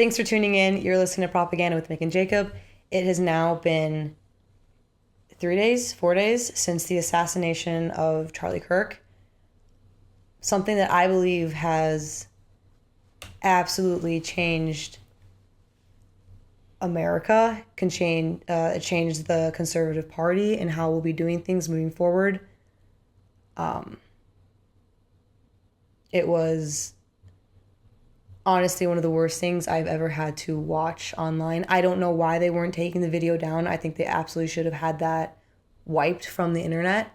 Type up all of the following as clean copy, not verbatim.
Thanks for tuning in. You're listening to Propaganda with Mick and Jacob. It has now been 4 days since the assassination of Charlie Kirk. Something that I believe has absolutely changed America, changed the Conservative Party and how we'll be doing things moving forward. It was honestly one of the worst things I've ever had to watch online. I don't know why they weren't taking the video down. I think they absolutely should have had that wiped from the internet,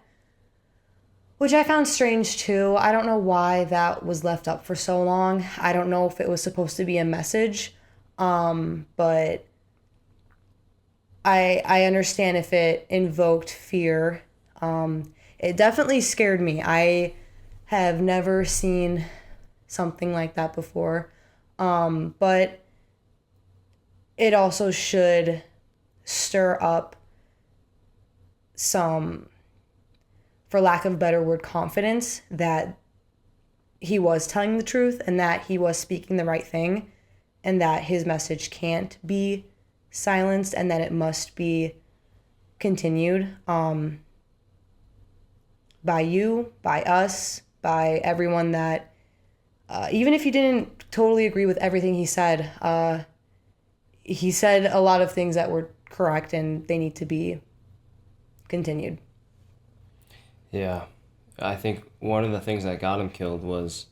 which I found strange too. I don't know why that was left up for so long. I don't know if it was supposed to be a message, but I understand if it invoked fear. It definitely scared me. I have never seen something like that before. But it also should stir up some, for lack of a better word, confidence that he was telling the truth and that he was speaking the right thing and that his message can't be silenced and that it must be continued by you, by us, by everyone that, even if you didn't totally agree with everything he said a lot of things that were correct and they need to be continued. Yeah. I think one of the things that got him killed was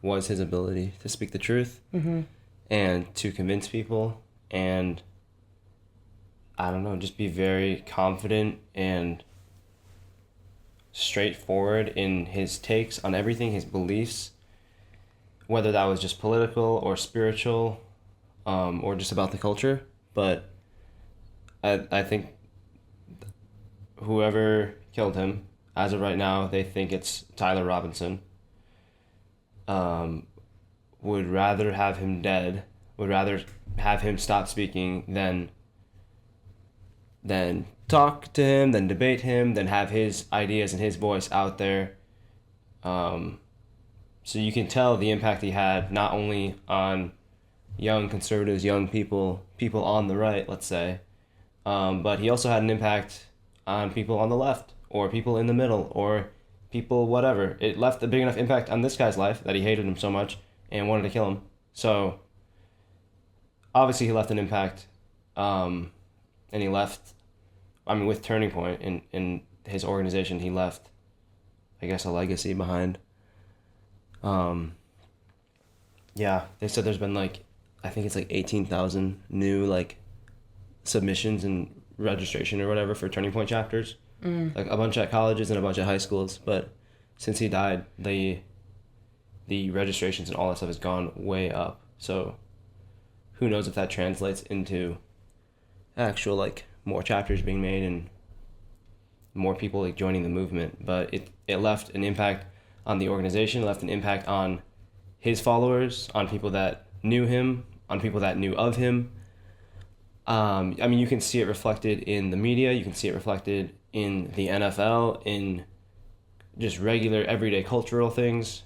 his ability to speak the truth and to convince people and, I don't know, just be very confident and straightforward in his takes on everything, his beliefs, whether that was just political or spiritual, or just about the culture. But I think whoever killed him, as of right now, they think it's Tyler Robinson, would rather have him dead, would rather have him stop speaking than talk to him, then debate him, then have his ideas and his voice out there. So you can tell the impact he had not only on young conservatives, young people on the right, let's say, but he also had an impact on people on the left or people in the middle or people whatever. It left a big enough impact on this guy's life that he hated him so much and wanted to kill him. So obviously he left an impact, and he left, with Turning Point in his organization, he left, I guess, a legacy behind. Yeah, they said there's been I think it's 18,000 new submissions and registration or whatever for Turning Point chapters. A bunch at colleges and a bunch at high schools. But since he died, the registrations and all that stuff has gone way up. So who knows if that translates into actual more chapters being made and more people joining the movement. But it left an impact on the organization, left an impact on his followers, on people that knew him, on people that knew of him. You can see it reflected in the media, you can see it reflected in the NFL, in just regular everyday cultural things.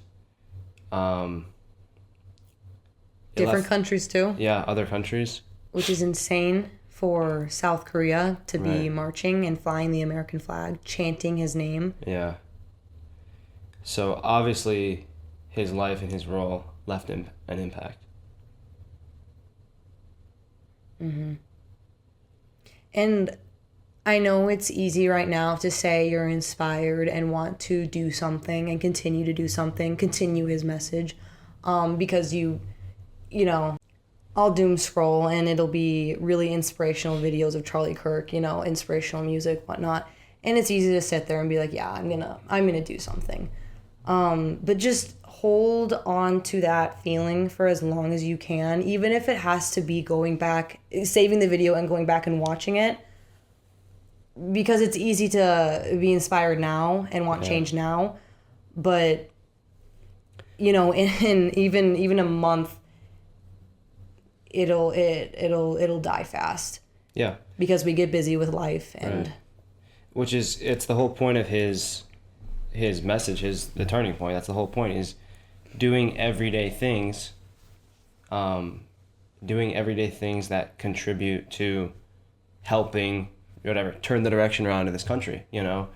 Different countries too. Yeah, other countries. Which is insane for South Korea to be marching and flying the American flag, chanting his name. Yeah. So obviously his life and his role left him an impact. And I know it's easy right now to say you're inspired and want to do something and continue to do something, continue his message, because I'll doom scroll and it'll be really inspirational videos of Charlie Kirk, inspirational music, whatnot. And it's easy to sit there and be like, yeah, I'm gonna do something. But just hold on to that feeling for as long as you can, even if it has to be going back, saving the video and going back and watching it, because it's easy to be inspired now and want change now. But, in even a month, it'll die fast. Yeah. Because we get busy with life and... Which is, it's the whole point of his message, the turning point. That's the whole point, is doing everyday things doing everyday things that contribute to helping, whatever, turn the direction around in this country, you know?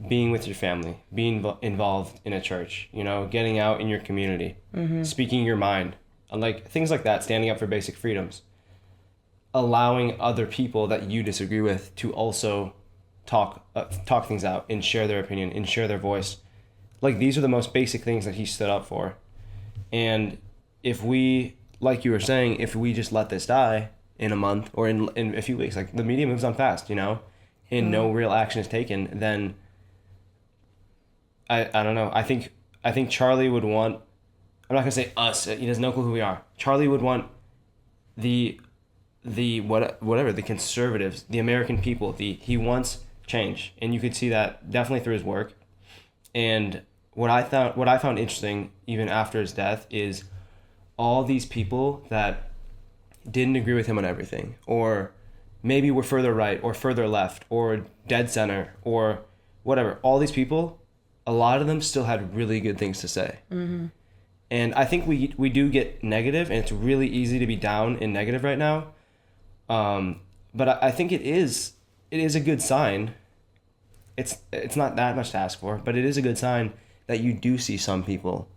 Being with your family, being involved in a church, you know, getting out in your community, speaking your mind, like things like that, standing up for basic freedoms, allowing other people that you disagree with to also talk things out and share their opinion and share their voice. Like, these are the most basic things that he stood up for. And if we, like you were saying, if we just let this die in a month or in a few weeks, like, the media moves on fast, you know, and no real action is taken, then I don't know. I think Charlie would want, I'm not gonna say us, he has no clue who we are. Charlie would want the conservatives, the American people, he wants change. And you could see that definitely through his work. And what I found interesting even after his death is all these people that didn't agree with him on everything, or maybe were further right or further left or dead center or whatever. All these people, a lot of them still had really good things to say. Mm-hmm. And I think we do get negative, and it's really easy to be down and negative right now. But I think it is a good sign. It's not that much to ask for, but it is a good sign that you do see some people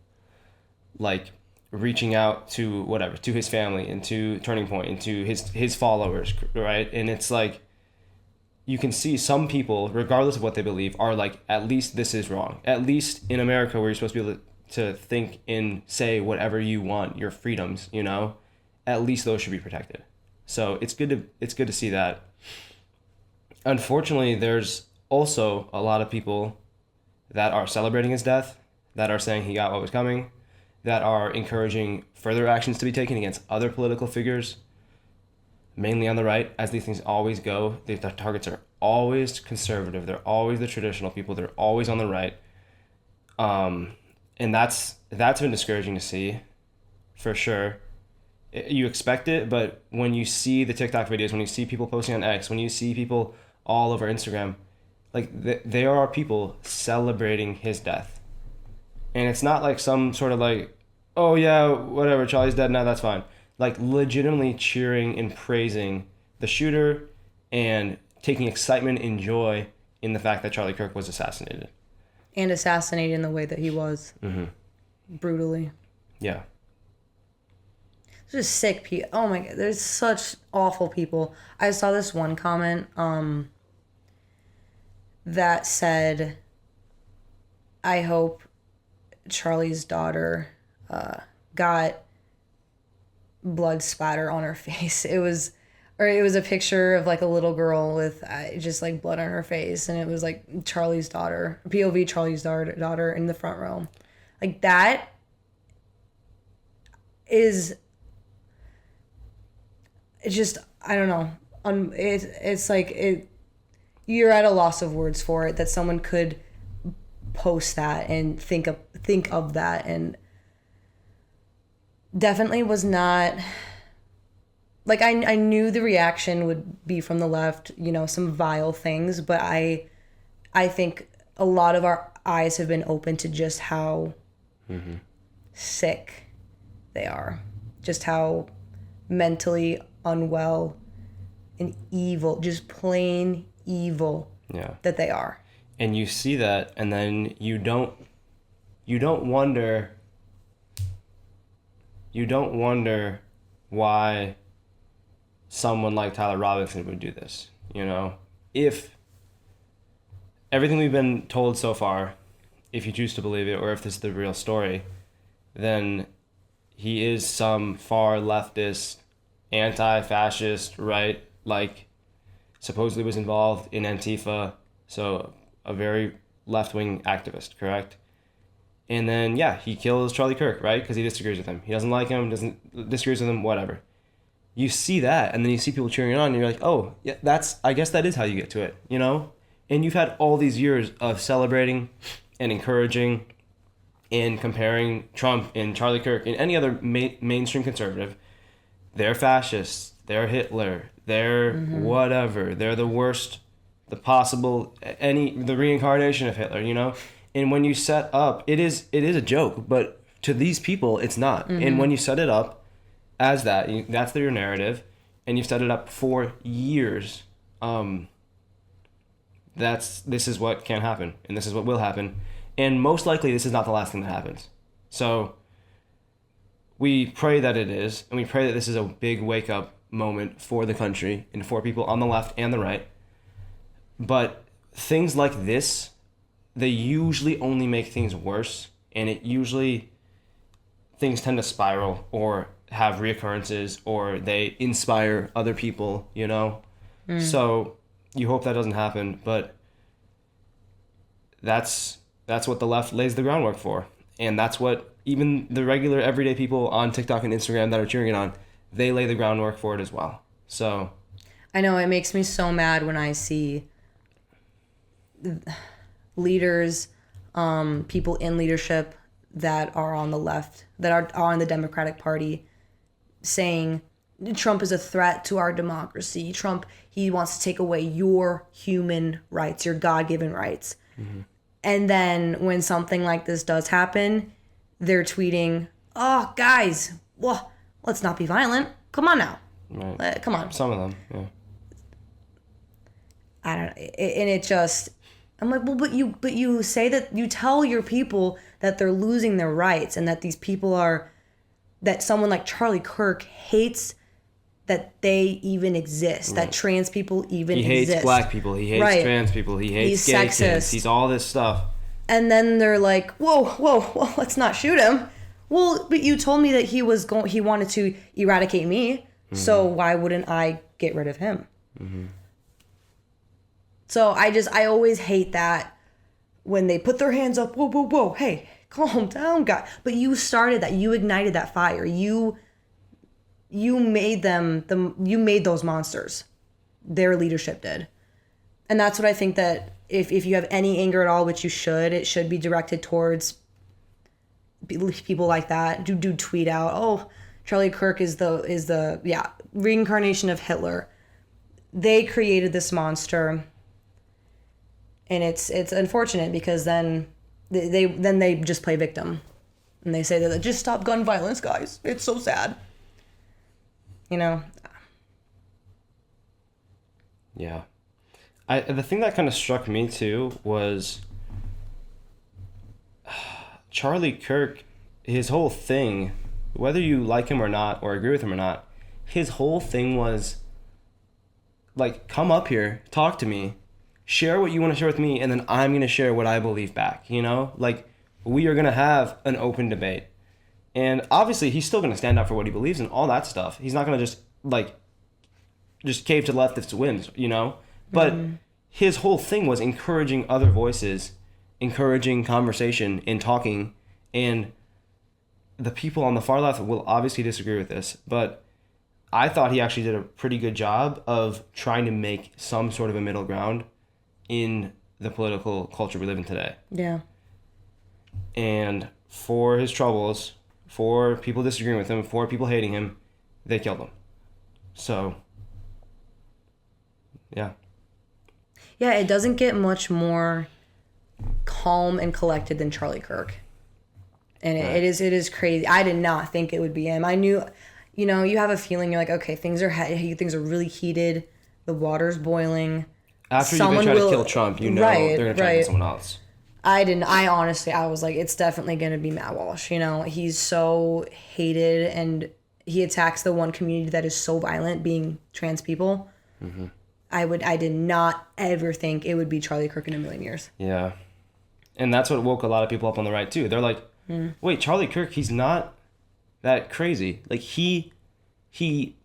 like reaching out to to his family and to Turning Point and to his followers, right? And it's like, you can see some people, regardless of what they believe, are like, at least this is wrong. At least in America, where you're supposed to be able to think and say whatever you want, your freedoms, you know, at least those should be protected. So it's good to see that. Unfortunately, there's also a lot of people that are celebrating his death, that are saying he got what was coming, that are encouraging further actions to be taken against other political figures, mainly on the right, as these things always go. The targets are always conservative. They're always the traditional people. They're always on the right. And that's been discouraging to see, for sure. You expect it, but when you see the TikTok videos, when you see people posting on X, when you see people all over Instagram, like, there are people celebrating his death. And it's not like some sort of like, oh yeah, whatever, Charlie's dead now, that's fine. Like, legitimately cheering and praising the shooter and taking excitement and joy in the fact that Charlie Kirk was assassinated. And assassinated in the way that he was. Mm-hmm. Brutally. Yeah. Just sick people. Oh my God, there's such awful people. I saw this one comment that said, I hope Charlie's daughter got blood spatter on her face. It was a picture of like a little girl with just like blood on her face, and it was like Charlie's daughter, POV Charlie's daughter in the front row. Like, that is, it's just, I don't know. It's like, you're at a loss of words for it, that someone could post that and think of that, and definitely was not, like, I knew the reaction would be from the left, you know, some vile things, but I think a lot of our eyes have been open to just how sick they are, just how mentally unwell and evil, just plain evil, that they are. And you see that, and then you don't wonder why someone like Tyler Robinson would do this, you know? If everything we've been told so far, if you choose to believe it, or if this is the real story, then he is some far leftist, anti-fascist, right? Like, supposedly was involved in Antifa, so a very left-wing activist, correct? And then, yeah, he kills Charlie Kirk, right? Because he disagrees with him. He doesn't like him, disagrees with him, whatever. You see that, and then you see people cheering on, and you're like, oh, yeah, I guess that is how you get to it, you know? And you've had all these years of celebrating and encouraging and comparing Trump and Charlie Kirk and any other mainstream conservative. They're fascists, they're Hitler, they're whatever, they're the worst, the reincarnation of Hitler, you know? And when you set up, it is a joke, but to these people, it's not. And when you set it up as that. That's your narrative, and you've set it up for years. This is what can happen, and this is what will happen, and most likely this is not the last thing that happens. So we pray that it is, and we pray that this is a big wake-up moment for the country and for people on the left and the right. But things like this, they usually only make things worse, and things tend to spiral or have reoccurrences, or they inspire other people, you know? So you hope that doesn't happen, but that's what the left lays the groundwork for. And that's what even the regular everyday people on TikTok and Instagram that are cheering it on, they lay the groundwork for it as well. So I know it makes me so mad when I see leaders, people in leadership that are on the left, that are on the Democratic Party, saying Trump is a threat to our democracy. Trump, he wants to take away your human rights, your God-given rights. Mm-hmm. And then when something like this does happen, they're tweeting, "Oh, guys, well, let's not be violent. Come on now. Right. Come on." Some of them, yeah. I don't know. And it just, I'm like, well, but you say that, you tell your people that they're losing their rights, and that these people that someone like Charlie Kirk hates that they even exist, right. That trans people even exist. He hates black people. He hates right. Trans people. He hates He's gay sexist. kids. He's all this stuff. And then they're like, whoa, let's not shoot him. Well, but you told me that he wanted to eradicate me. Mm-hmm. So why wouldn't I get rid of him? Mm-hmm. So I always hate that when they put their hands up. Whoa, hey, calm down, guy. But you started that. You ignited that fire. You made you made those monsters. Their leadership did. And that's what I think, that if you have any anger at all, which you should, it should be directed towards people like that. Do tweet out, "Oh, Charlie Kirk is the reincarnation of Hitler. They created this monster." And it's unfortunate, because then they just play victim, and they say that, "Just stop gun violence, guys. It's so sad." You know. Yeah. The thing that kind of struck me too was Charlie Kirk, his whole thing, whether you like him or not, or agree with him or not, his whole thing was like, come up here, talk to me, share what you want to share with me, and then I'm going to share what I believe back, you know? Like, we are going to have an open debate. And obviously, he's still going to stand up for what he believes and all that stuff. He's not going to just cave to the left if it wins, you know? But his whole thing was encouraging other voices, encouraging conversation and talking. And the people on the far left will obviously disagree with this, but I thought he actually did a pretty good job of trying to make some sort of a middle ground in the political culture we live in today. Yeah. And for his troubles, for people disagreeing with him, for people hating him, they killed him. So, yeah. Yeah, it doesn't get much more calm and collected than Charlie Kirk. And right. it is crazy. I did not think it would be him. I knew, you know, you have a feeling, you're like, okay, things are really heated. The water's boiling. After they try to kill Trump, you know, they're going to try to kill someone else. I honestly was like, it's definitely going to be Matt Walsh. You know, he's so hated, and he attacks the one community that is so violent, being trans people. Mm-hmm. I did not ever think it would be Charlie Kirk in a million years. Yeah. And that's what woke a lot of people up on the right too. They're like, wait, Charlie Kirk, he's not that crazy. Like, he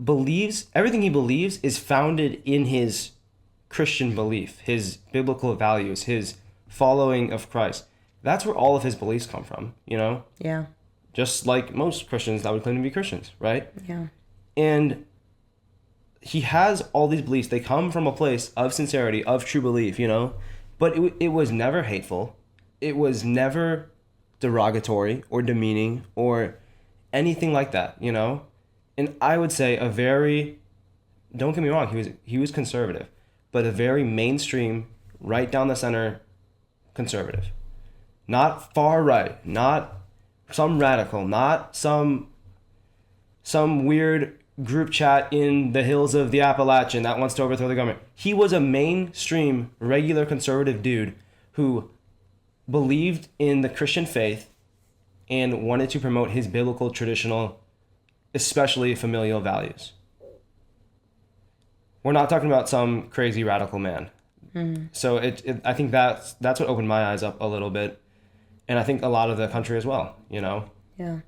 believes, everything he believes is founded in his Christian belief, his biblical values, his following of Christ. That's where all of his beliefs come from, you know? Yeah. Just like most Christians that would claim to be Christians, right? Yeah. And he has all these beliefs. They come from a place of sincerity, of true belief, you know? But it was never hateful. It was never derogatory or demeaning or anything like that, you know? And I would say don't get me wrong, he was conservative, but a very mainstream, right down the center conservative. Not far right, not some radical, not some some weird group chat in the hills of the Appalachian that wants to overthrow the government. He was a mainstream, regular conservative dude who believed in the Christian faith and wanted to promote his biblical, traditional, especially familial values. We're not talking about some crazy radical man. So I think that's what opened my eyes up a little bit. And I think a lot of the country as well, you know? Yeah.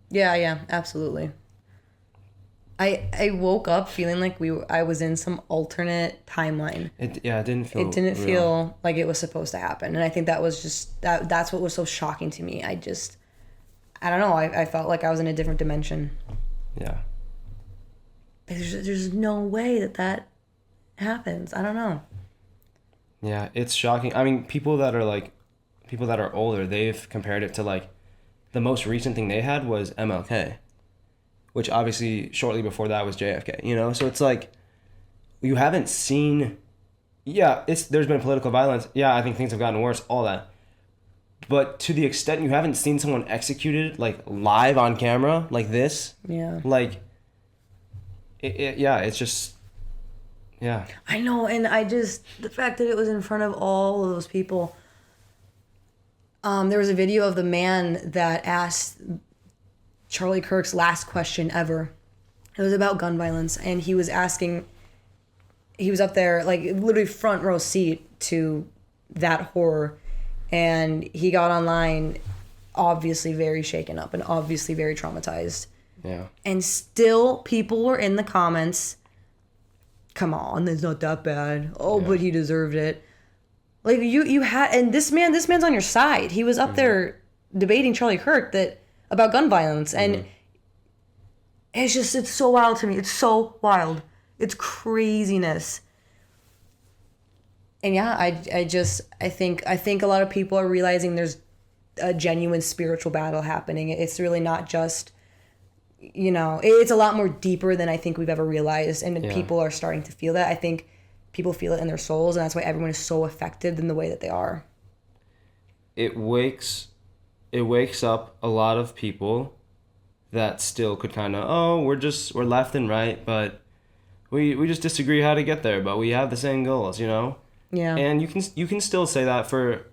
Yeah, absolutely. I woke up feeling like I was in some alternate timeline. It didn't feel It didn't real. feel like it was supposed to happen. And I think that was just that's what was so shocking to me. I don't know, I felt like I was in a different dimension. Yeah. There's no way that happens. I don't know. Yeah, it's shocking. I mean, people that are older, they've compared it to like the most recent thing they had was MLK, which obviously shortly before that was JFK, you know? So it's like you haven't seen there's been political violence. Yeah, I think things have gotten worse, all that. But to the extent you haven't seen someone executed like live on camera like this, Yeah. like it's just yeah. I know, and the fact that it was in front of all of those people. There was a video of the man that asked Charlie Kirk's last question ever. It was about gun violence, and he was up there, like, literally front row seat to that horror, and he got online obviously very shaken up and obviously very traumatized. Yeah. And still people were in the comments, come on, it's not that bad. Oh, yeah. But he deserved it. Like you had, and this man's on your side. He was up there debating Charlie Kirk about gun violence, and it's so wild to me. It's so wild. It's craziness. And yeah, I think a lot of people are realizing there's a genuine spiritual battle happening. It's really not just, you know, it's a lot more deeper than I think we've ever realized, and people are starting to feel that. I think people feel it in their souls, and that's why everyone is so affected in the way that they are. It wakes up a lot of people that still could kind of, we're left and right, but we just disagree how to get there, but we have the same goals, you know? Yeah. And you can still say that for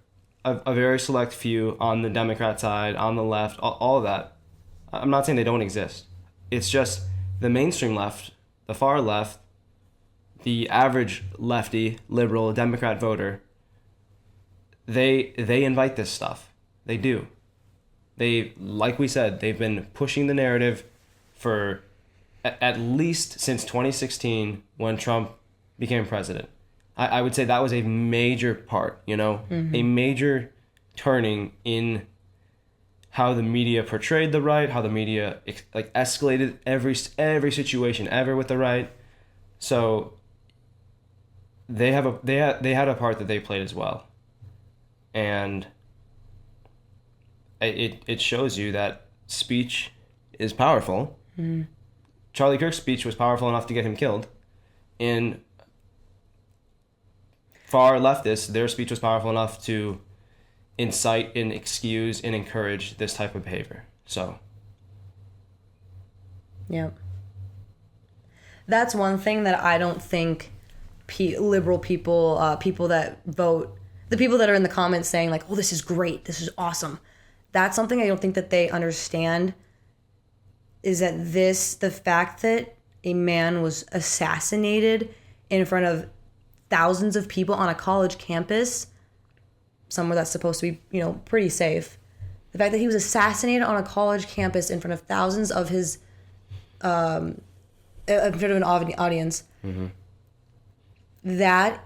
a very select few on the Democrat side, on the left, all of that. I'm not saying they don't exist. It's just the mainstream left, the far left, the average lefty, liberal, Democrat voter, they invite this stuff. They do. They, like we said, they've been pushing the narrative for at least since 2016 when Trump became president. I would say that was a major part, you know, a major turning in how the media portrayed the right, how the media like escalated every situation ever with the right. So they had a part that they played as well, and it shows you that speech is powerful. Charlie Kirk's speech was powerful enough to get him killed. In far leftists, their speech was powerful enough to incite and excuse and encourage this type of behavior. So yeah, that's one thing that I don't think liberal people, people that vote, the people that are in the comments saying like, oh, this is great, this is awesome, that's something I don't think that they understand, is that the fact that a man was assassinated in front of thousands of people on a college campus, somewhere that's supposed to be, you know, pretty safe. The fact that he was assassinated on a college campus in front of thousands of his, in front of an audience, that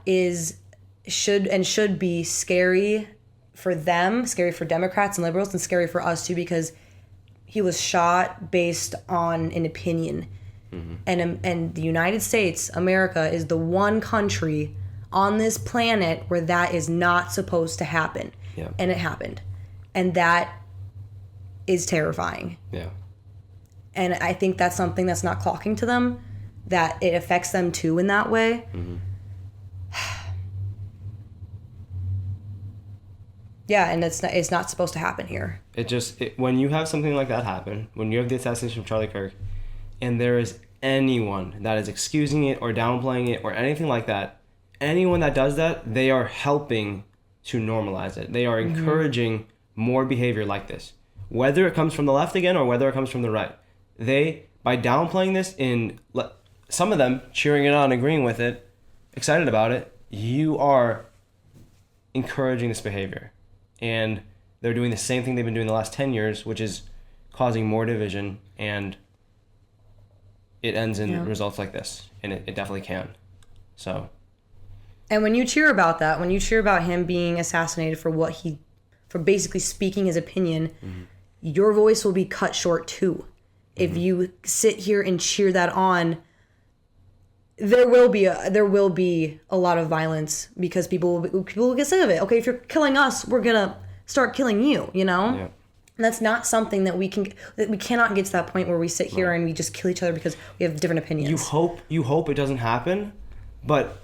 should be scary for them, scary for Democrats and liberals, and scary for us too, because he was shot based on an opinion. And the United States, America, is the one country on this planet where that is not supposed to happen. Yeah. And it happened. And that is terrifying. Yeah. And I think that's something that's not clocking to them, that it affects them too in that way. Yeah, and it's not supposed to happen here. When you have something like that happen, when you have the assassination of Charlie Kirk, and there is anyone that is excusing it or downplaying it or anything like that, anyone that does that, they are helping to normalize it. They are encouraging more behavior like this. Whether it comes from the left again or whether it comes from the right. By downplaying this and some of them cheering it on, agreeing with it, excited about it, you are encouraging this behavior. And they're doing the same thing they've been doing the last 10 years, which is causing more division, and it ends in results like this. And it definitely can. So. And when you cheer about that, when you cheer about him being assassinated for basically speaking his opinion, your voice will be cut short too. If you sit here and cheer that on, there will be a lot of violence because people will get sick of it. Okay, if you're killing us, we're gonna start killing you. You know, and that's not something that we cannot get to that point where we sit here and we just kill each other because we have different opinions. You hope it doesn't happen, but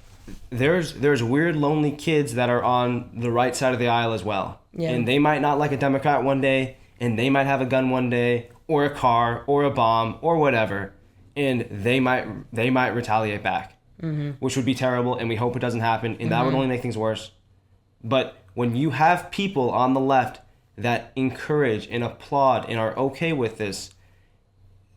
there's weird lonely kids that are on the right side of the aisle as well, and they might not like a Democrat one day, and they might have a gun one day, or a car, or a bomb, or whatever. And they might retaliate back, which would be terrible, and we hope it doesn't happen, and that would only make things worse. But when you have people on the left that encourage and applaud and are okay with this,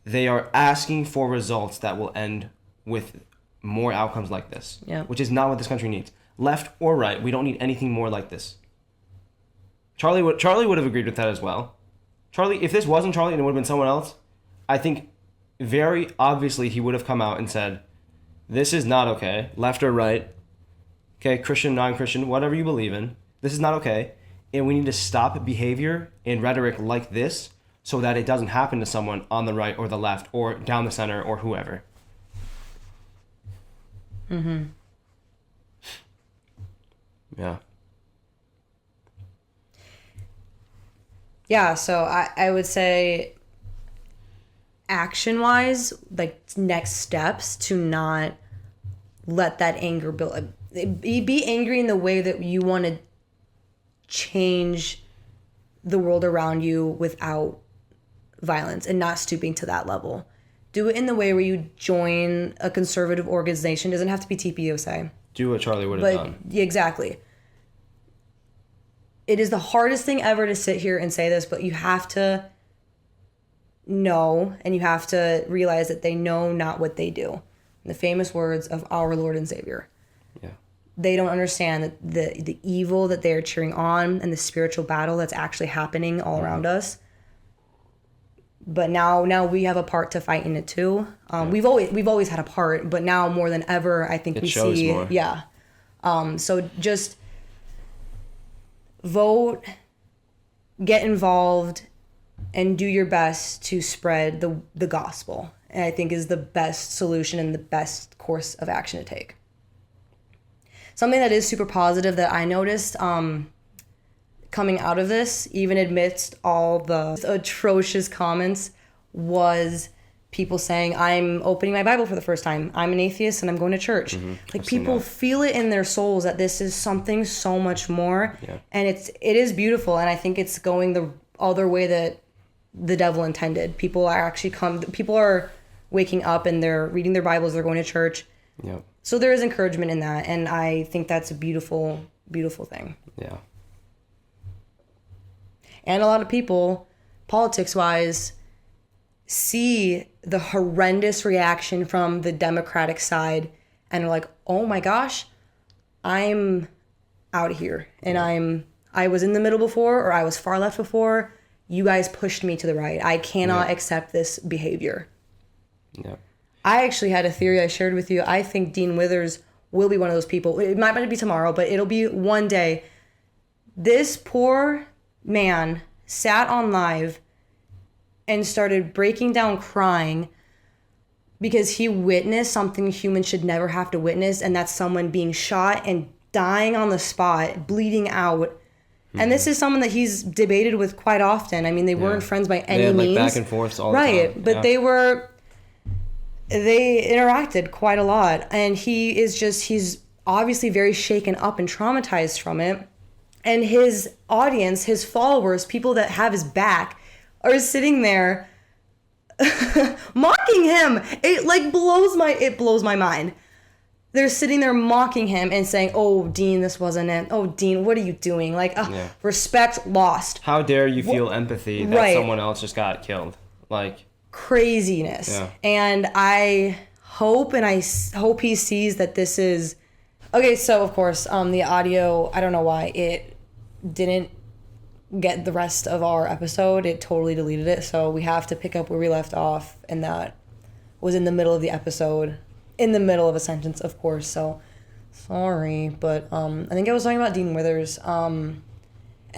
they are asking for results that will end with more outcomes like this, which is not what this country needs. Left or right, we don't need anything more like this. Charlie would have agreed with that as well. Charlie, if this wasn't Charlie and it would have been someone else, I think very obviously he would have come out and said, this is not okay, left or right, okay, Christian, non-Christian, whatever you believe in, this is not okay, and we need to stop behavior and rhetoric like this so that it doesn't happen to someone on the right or the left or down the center or whoever. Yeah. Yeah, so I would say action-wise, like next steps to not let that anger build. Be angry in the way that you want to change the world around you without violence and not stooping to that level. Do it in the way where you join a conservative organization. It doesn't have to be TPUSA. Do what Charlie would have done. Exactly. It is the hardest thing ever to sit here and say this, but you have to know and you have to realize that they know not what they do. The famous words of our Lord and Savior. Yeah. They don't understand that the evil that they are cheering on and the spiritual battle that's actually happening all around us. But now we have a part to fight in it too. We've always had a part, but now more than ever, I think we see more. Yeah. So just vote, get involved, and do your best to spread the gospel. And I think is the best solution and the best course of action to take. Something that is super positive that I noticed coming out of this, even amidst all the atrocious comments, was people saying, I'm opening my Bible for the first time. I'm an atheist and I'm going to church. Like people feel it in their souls that this is something so much more. Yeah. And it is beautiful. And I think it's going the other way that the devil intended. People are waking up and they're reading their Bibles, they're going to church. Yep. So there is encouragement in that. And I think that's a beautiful, beautiful thing. Yeah. And a lot of people, politics-wise, see the horrendous reaction from the Democratic side and are like, oh my gosh, I'm out of here. And I was in the middle before, or I was far left before. You guys pushed me to the right. I cannot accept this behavior. Yeah. I actually had a theory I shared with you. I think Dean Withers will be one of those people. It might not be tomorrow, but it'll be one day. This poor man sat on live and started breaking down crying because he witnessed something humans should never have to witness, and that's someone being shot and dying on the spot, bleeding out. And this is someone that he's debated with quite often. I mean, they weren't friends by any means. Back and forth all the time. Right, but they interacted quite a lot. And he's obviously very shaken up and traumatized from it. And his audience, his followers, people that have his back, are sitting there mocking him. It blows my mind. They're sitting there mocking him and saying, "Oh, Dean, this wasn't it. Oh, Dean, what are you doing?" Like, respect lost. How dare you feel empathy that someone else just got killed? Like, craziness. Yeah. And I hope he sees that this is okay. So of course, the audio, I don't know why it didn't get the rest of our episode. It totally deleted it. So we have to pick up where we left off, and that was in the middle of the episode, in the middle of a sentence, of course. So sorry, but I think I was talking about Dean Withers.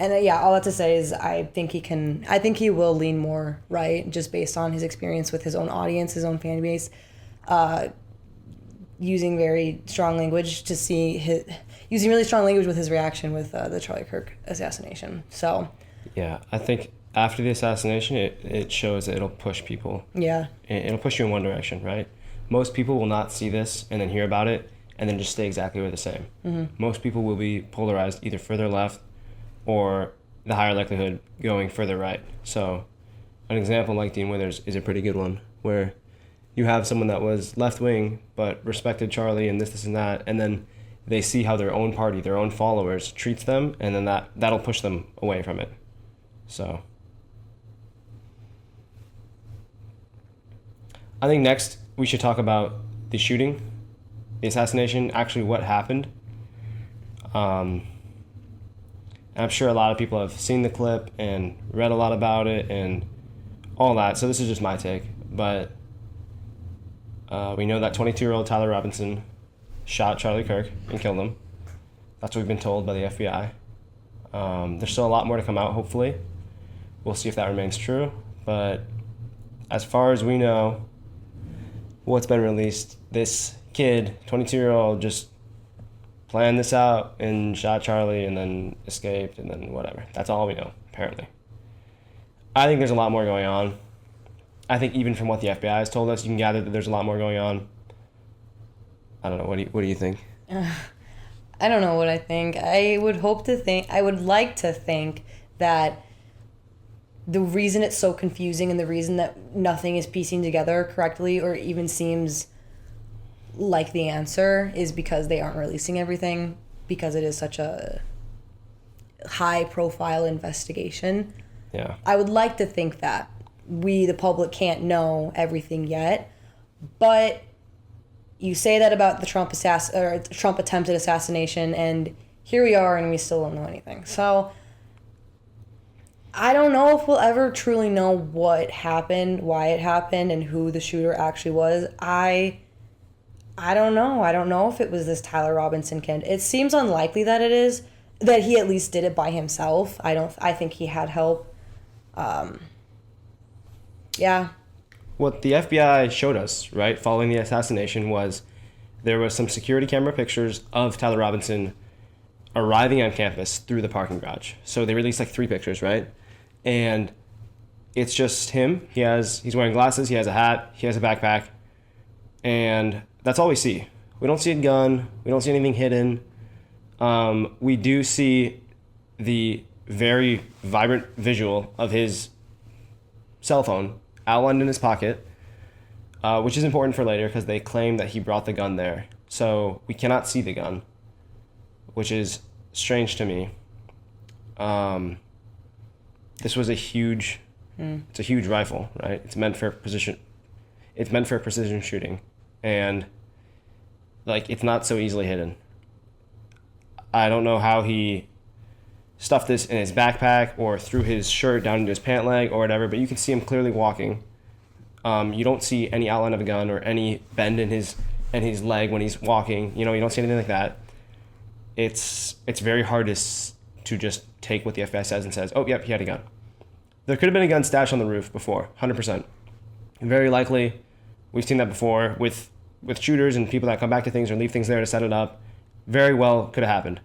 And all that to say is I think he will lean more right, just based on his experience with his own audience, his own fan base, using very strong language using really strong language with his reaction with the Charlie Kirk assassination. So yeah, I think after the assassination, it shows that it'll push people. Yeah. It'll push you in one direction, right? Most people will not see this and then hear about it and then just stay exactly where the same. Mm-hmm. Most people will be polarized either further left or the higher likelihood going further right. So an example like Dean Withers is a pretty good one, where you have someone that was left-wing but respected Charlie and this and that, and then they see how their own party, their own followers treats them, and then that'll push them away from it. So I think next we should talk about the shooting, the assassination, actually what happened. I'm sure a lot of people have seen the clip and read a lot about it and all that, so this is just my take. But we know that 22-year-old Tyler Robinson shot Charlie Kirk and killed him. That's what we've been told by the FBI. There's still a lot more to come out, hopefully. We'll see if that remains true. But as far as we know, what's been released, this kid, 22-year-old, just planned this out and shot Charlie and then escaped and then whatever. That's all we know, apparently. I think there's a lot more going on. I think even from what the FBI has told us, you can gather that there's a lot more going on. I don't know. What do you think? I don't know what I think. I would like to think that the reason it's so confusing and the reason that nothing is piecing together correctly or even seems like the answer is because they aren't releasing everything, because it is such a high-profile investigation. Yeah. I would like to think that we, the public, can't know everything yet, but you say that about the Trump attempted assassination, and here we are, and we still don't know anything. So I don't know if we'll ever truly know what happened, why it happened, and who the shooter actually was. I don't know. I don't know if it was this Tyler Robinson kid. It seems unlikely that it is, that he at least did it by himself. I think he had help. Yeah. What the FBI showed us, right, following the assassination, was there was some security camera pictures of Tyler Robinson arriving on campus through the parking garage. So they released like 3 pictures, right? And it's just him. He's wearing glasses, he has a hat, he has a backpack, and that's all we see. We don't see a gun, we don't see anything hidden. We do see the very vibrant visual of his cell phone outlined in his pocket, which is important for later because they claim that he brought the gun there. So we cannot see the gun, which is strange to me. This was it's a huge rifle, right? It's meant for precision shooting, and like it's not so easily hidden. I don't know how he stuffed this in his backpack or threw his shirt down into his pant leg or whatever, but you can see him clearly walking. You don't see any outline of a gun or any bend in his leg when he's walking. You don't see anything like that. It's very hard to just take what the FBI says and says, oh, yep, he had a gun. There could have been a gun stashed on the roof before, 100%. Very likely, we've seen that before with shooters and people that come back to things or leave things there to set it up. Very well could have happened.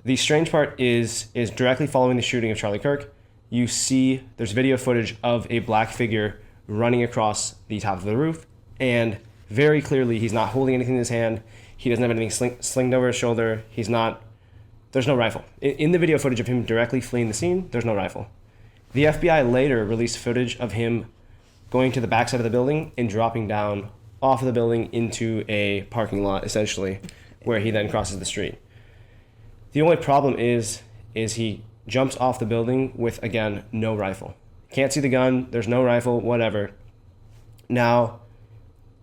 The strange part is directly following the shooting of Charlie Kirk, you see there's video footage of a black figure running across the top of the roof, and very clearly he's not holding anything in his hand. He doesn't have anything slinged over his shoulder. He's not There's no rifle. In the video footage of him directly fleeing the scene, there's no rifle. The FBI later released footage of him going to the backside of the building and dropping down off of the building into a parking lot, essentially, where he then crosses the street. The only problem is he jumps off the building with, again, no rifle. Can't see the gun, there's no rifle, whatever. Now,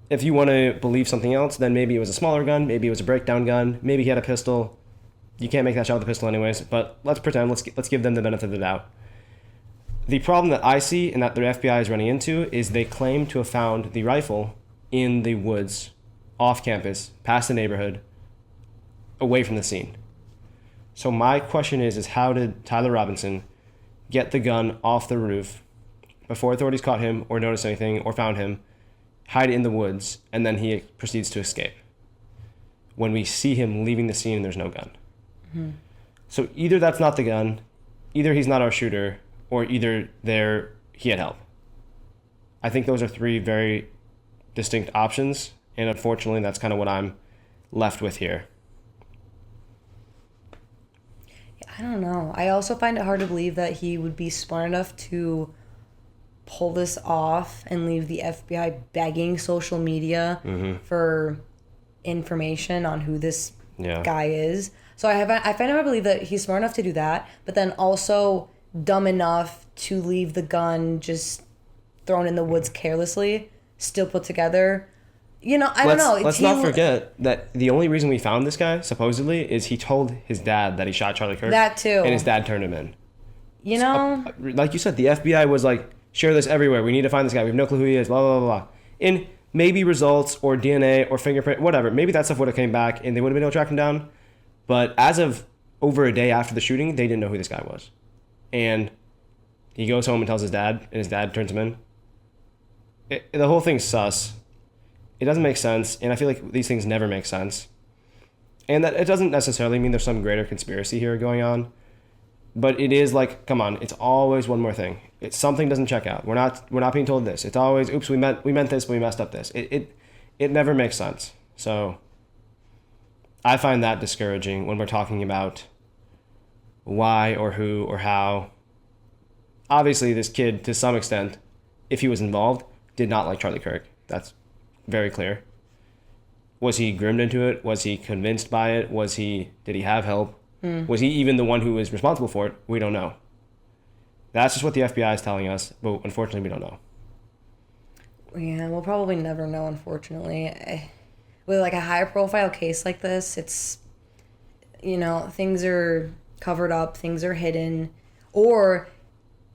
if you want to believe something else, then maybe it was a smaller gun, maybe it was a breakdown gun, maybe he had a pistol. You can't make that shot with a pistol anyways, but let's pretend, let's give them the benefit of the doubt. The problem that I see and that the FBI is running into is they claim to have found the rifle in the woods, off campus, past the neighborhood, away from the scene. So my question is how did Tyler Robinson get the gun off the roof before authorities caught him or noticed anything or found him, hide it in the woods, and then he proceeds to escape when we see him leaving the scene and there's no gun? Mm-hmm. So either that's not the gun, either he's not our shooter, or either he had help. I think those are three very distinct options, and unfortunately that's kind of what I'm left with here. I don't know. I also find it hard to believe that he would be smart enough to pull this off and leave the FBI begging social media for information on who this guy is. So I find it hard to believe that he's smart enough to do that, but then also dumb enough to leave the gun just thrown in the woods carelessly, still put together. You know, I don't know. Let's not forget that the only reason we found this guy, supposedly, is he told his dad that he shot Charlie Kirk. That too. And his dad turned him in. You know? Like you said, the FBI was like, share this everywhere. We need to find this guy. We have no clue who he is, blah, blah, blah, blah. And maybe results or DNA or fingerprint, whatever. Maybe that stuff would have came back and they would have been able to track him down. But as of over a day after the shooting, they didn't know who this guy was. And he goes home and tells his dad, and his dad turns him in. The whole thing's sus. It doesn't make sense, and I feel like these things never make sense. And that it doesn't necessarily mean there's some greater conspiracy here going on. But it is like, come on, it's always one more thing. Something doesn't check out. We're not being told this. It's always, oops, we meant this, but we messed up this. It never makes sense. So I find that discouraging when we're talking about why or who or how. Obviously, this kid, to some extent, if he was involved, did not like Charlie Kirk. That's very clear. Was he groomed into it? Was he convinced by it? Did he have help? Was he even the one who was responsible for it? We don't know. That's just what the FBI is telling us, but unfortunately we don't know. Yeah, we'll probably never know, unfortunately. With like a high profile case like this, it's, you know, things are covered up, things are hidden, or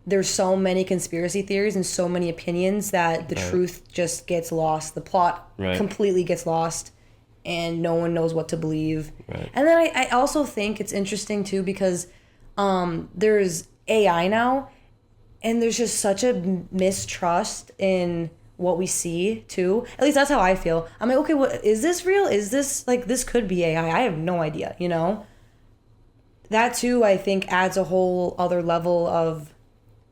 there's so many conspiracy theories and so many opinions that the truth just gets lost. The plot completely gets lost and no one knows what to believe. Right. And then I also think it's interesting too because there's AI now and there's just such a mistrust in what we see too. At least that's how I feel. I'm like, okay, what is this real? Is this like, this could be AI? I have no idea, you know? That too, I think adds a whole other level of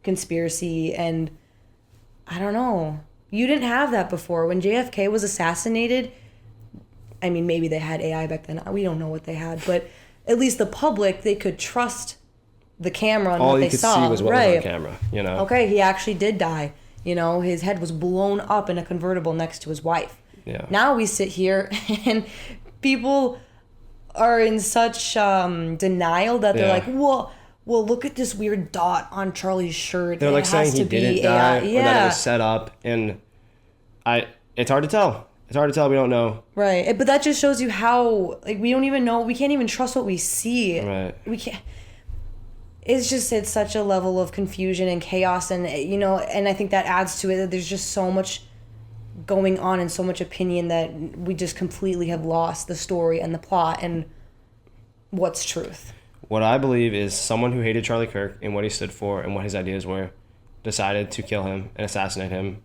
conspiracy, and I don't know. You didn't have that before. When JFK was assassinated, I mean, maybe they had AI back then. We don't know what they had, but at least the public, they could trust the camera and what they saw. All you could see was what was on camera, you know? Okay, he actually did die. You know, his head was blown up in a convertible next to his wife. Yeah. Now we sit here and people are in such denial that they're like, well, look at this weird dot on Charlie's shirt. They're like saying he didn't die or that it was set up. And it's hard to tell. It's hard to tell. We don't know. Right. But that just shows you how, like, we don't even know. We can't even trust what we see. Right. We can't. It's such a level of confusion and chaos. And, you know, and I think that adds to it that there's just so much going on and so much opinion that we just completely have lost the story and the plot and what's truth. What I believe is someone who hated Charlie Kirk and what he stood for and what his ideas were decided to kill him and assassinate him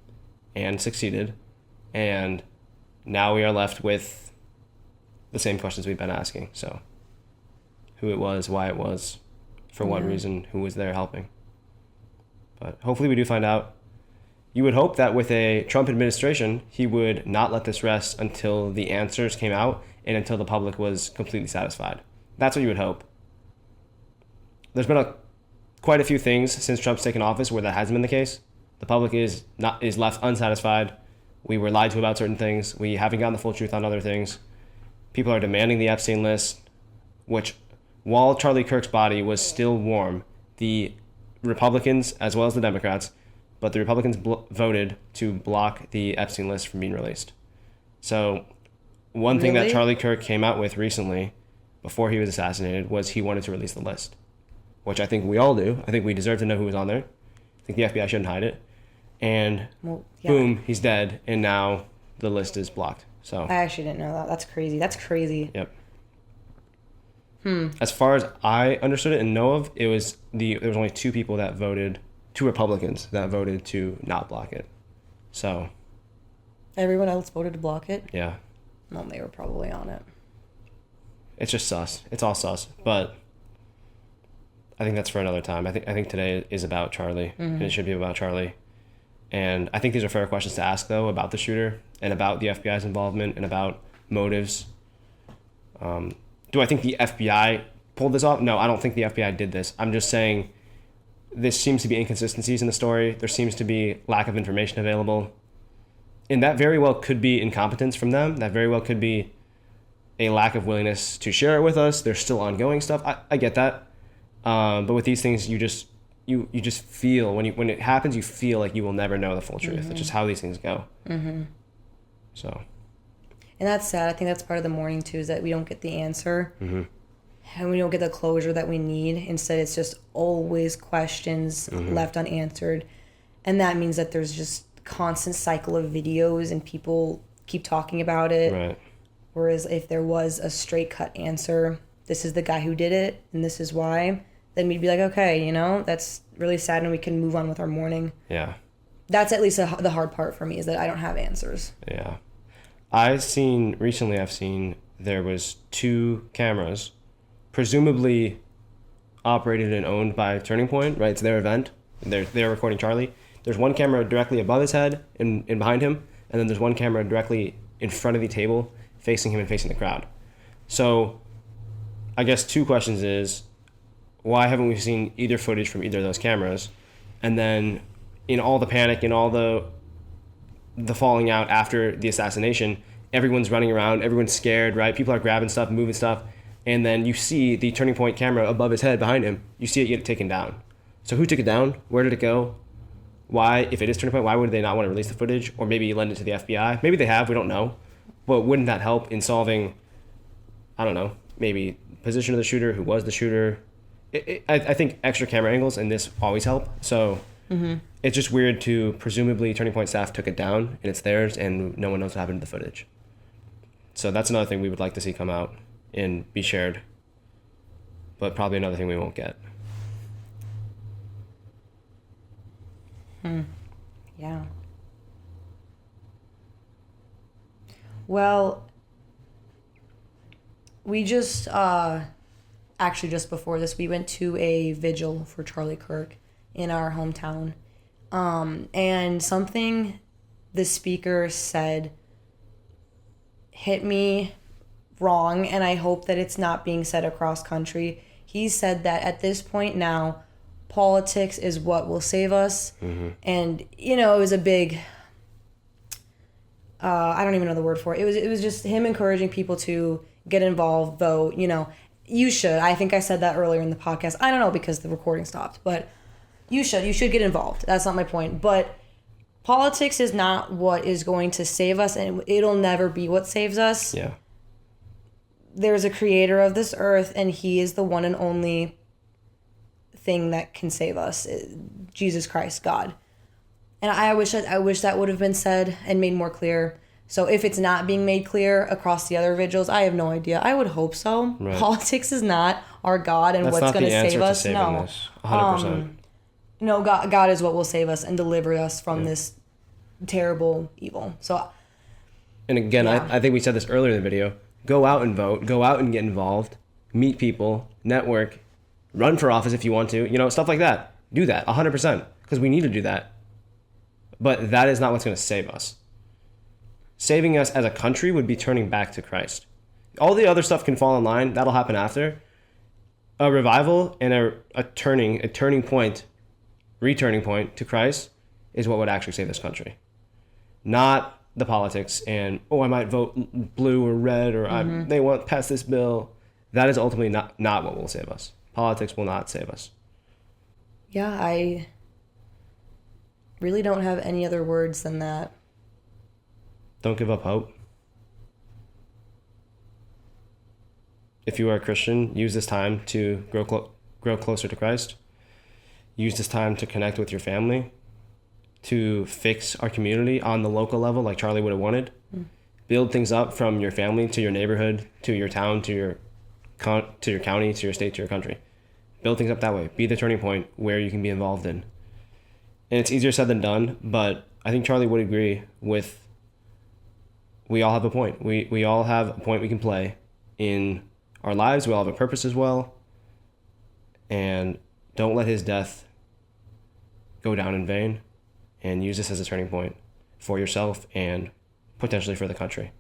and succeeded. And now we are left with the same questions we've been asking. So who it was, why it was, for what reason, who was there helping. But hopefully we do find out. You would hope that with a Trump administration, he would not let this rest until the answers came out and until the public was completely satisfied. That's what you would hope. there's been quite a few things since Trump's taken office where that hasn't been the case. The public is left unsatisfied. We were lied to about certain things. We haven't gotten the full truth on other things. People are demanding the Epstein list, which, while Charlie Kirk's body was still warm, the Republicans, as well as the Democrats, but the Republicans voted to block the Epstein list from being released. So one thing that Charlie Kirk came out with recently, before he was assassinated, was he wanted to release the list, which I think we all do. I think we deserve to know who was on there. I think the FBI shouldn't hide it. And boom, he's dead, and now the list is blocked. So I actually didn't know that. That's crazy. That's crazy. Yep. As far as I understood it and know of, there was only two Republicans that voted to not block it. So everyone else voted to block it? Yeah. Well, they were probably on it. It's just sus. It's all sus. But I think that's for another time. I think today is about Charlie, and it should be about Charlie. And I think these are fair questions to ask, though, about the shooter and about the FBI's involvement and about motives. Do I think the FBI pulled this off? No, I don't think the FBI did this. I'm just saying there seems to be inconsistencies in the story. There seems to be lack of information available. And that very well could be incompetence from them. That very well could be a lack of willingness to share it with us. There's still ongoing stuff. I get that. But with these things, you just feel, when it happens, you feel like you will never know the full truth. It's just how these things go. So. And that's sad. I think that's part of the mourning, too, is that we don't get the answer. And we don't get the closure that we need. Instead, it's just always questions left unanswered. And that means that there's just constant cycle of videos and people keep talking about it. Right. Whereas if there was a straight cut answer, this is the guy who did it and this is why, then we'd be like, okay, that's really sad and we can move on with our mourning. Yeah. That's at least the hard part for me, is that I don't have answers. Yeah. Recently I've seen there was 2 cameras, presumably operated and owned by Turning Point, right? It's their event. They're recording Charlie. There's one camera directly above his head and behind him, and then there's one camera directly in front of the table, facing him and facing the crowd. So I guess 2 questions is, why haven't we seen either footage from either of those cameras? And then in all the panic and all the falling out after the assassination, everyone's running around, everyone's scared, right? People are grabbing stuff, moving stuff, and then you see the Turning Point camera above his head behind him. You see it get taken down. So who took it down? Where did it go? Why, if it is Turning Point, why would they not want to release the footage or maybe lend it to the FBI? Maybe they have, we don't know. But wouldn't that help in solving, I don't know, maybe position of the shooter, who was the shooter? I think extra camera angles in this always help. So it's just weird to presumably Turning Point staff took it down and it's theirs and no one knows what happened to the footage. So that's another thing we would like to see come out and be shared, but probably another thing we won't get. Yeah. Well, we just actually just before this, we went to a vigil for Charlie Kirk in our hometown. And something the speaker said hit me wrong, and I hope that it's not being said across country. He said that at this point now, politics is what will save us. And, it was a big, I don't even know the word for it. It was just him encouraging people to get involved, vote, you should. I think I said that earlier in the podcast. I don't know because the recording stopped, but you should get involved. That's not my point. But politics is not what is going to save us, and it'll never be what saves us. Yeah. There's a creator of this earth, and he is the one and only thing that can save us. Jesus Christ, God. And I wish that would have been said and made more clear. So if it's not being made clear across the other vigils, I have no idea. I would hope so. Right. Politics is not our God and what's going to save us. No. This, 100%. No, God is what will save us and deliver us from this terrible evil. So. And again, I think we said this earlier in the video. Go out and vote. Go out and get involved. Meet people. Network. Run for office if you want to. Stuff like that. Do that. 100%. Because we need to do that. But that is not what's going to save us. Saving us as a country would be turning back to Christ. All the other stuff can fall in line. That'll happen after. a revival and a returning point to Christ is what would actually save this country. Not the politics and, I might vote blue or red, or they want pass this bill. That is ultimately not what will save us. Politics will not save us. Yeah, I really don't have any other words than that. Don't give up hope. If you are a Christian, use this time to grow closer to Christ. Use this time to connect with your family, to fix our community on the local level like Charlie would have wanted. Build things up from your family to your neighborhood, to your town, to your county, to your state, to your country. Build things up that way. Be the turning point where you can be involved in. And it's easier said than done, but I think Charlie would agree with, we all have a point. We all have a point we can play in our lives. We all have a purpose as well. And don't let his death go down in vain, and use this as a turning point for yourself and potentially for the country.